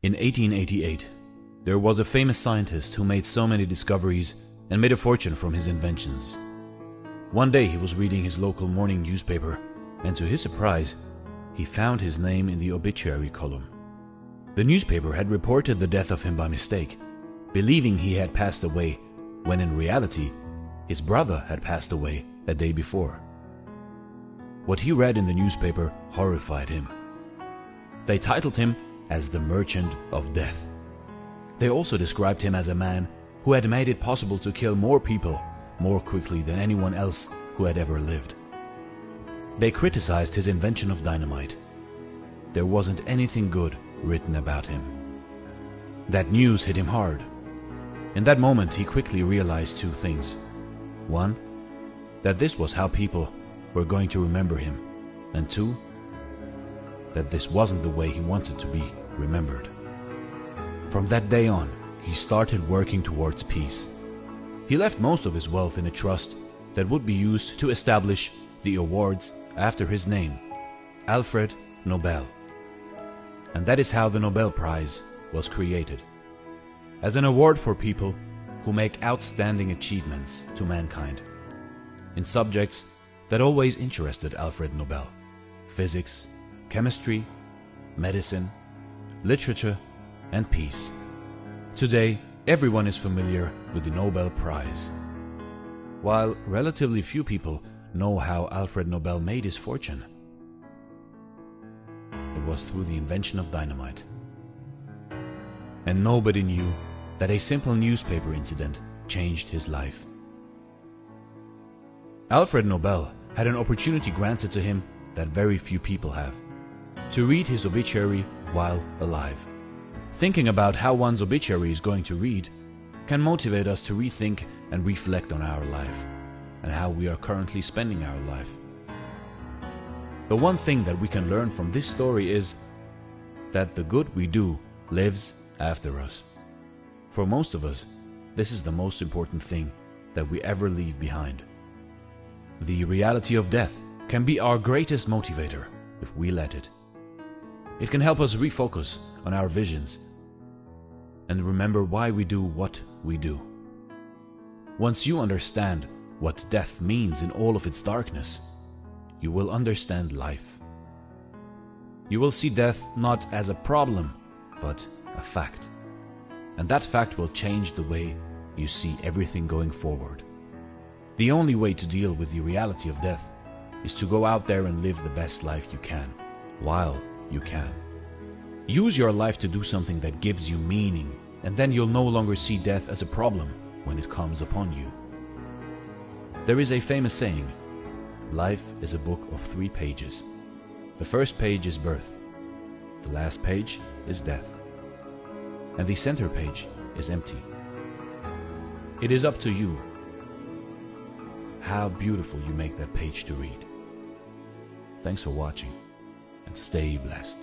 In 1888, there was a famous scientist who made so many discoveries and made a fortune from his inventions. One day he was reading his local morning newspaper, and to his surprise, he found his name in the obituary column. The newspaper had reported the death of him by mistake, believing he had passed away, when in reality, his brother had passed away a day before. What he read in the newspaper horrified him. They titled him as the Merchant of Death. They also described him as a man who had made it possible to kill more people more quickly than anyone else who had ever lived. They criticized his invention of dynamite. There wasn't anything good written about him. That news hit him hard. In that moment, he quickly realized two things. One, that this was how people were going to remember him. And two, that this wasn't the way he wanted to be remembered. From that day on, he started working towards peace. He left most of his wealth in a trust that would be used to establish the awards after his name, Alfred Nobel. And that is how the Nobel Prize was created, as an award for people who make outstanding achievements to mankind in subjects that always interested Alfred Nobel: physics, chemistry, medicine, literature, and peace. Today, everyone is familiar with the Nobel Prize. While relatively few people know how Alfred Nobel made his fortune, it was through the invention of dynamite. And nobody knew that a simple newspaper incident changed his life. Alfred Nobel had an opportunity granted to him that very few people have: to read his obituary while alive. Thinking about how one's obituary is going to read can motivate us to rethink and reflect on our life and how we are currently spending our life. The one thing that we can learn from this story is that the good we do lives after us. For most of us, this is the most important thing that we ever leave behind. The reality of death can be our greatest motivator if we let it. It can help us refocus on our visions and remember why we do what we do. Once you understand what death means in all of its darkness, you will understand life. You will see death not as a problem, but a fact. And that fact will change the way you see everything going forward. The only way to deal with the reality of death is to go out there and live the best life you can, while you can. Use your life to do something that gives you meaning, and then you'll no longer see death as a problem when it comes upon you. There is a famous saying: life is a book of 3 pages. The first page is birth, the last page is death, and the center page is empty. It is up to you how beautiful you make that page to read. Thanks for watching, and stay blessed.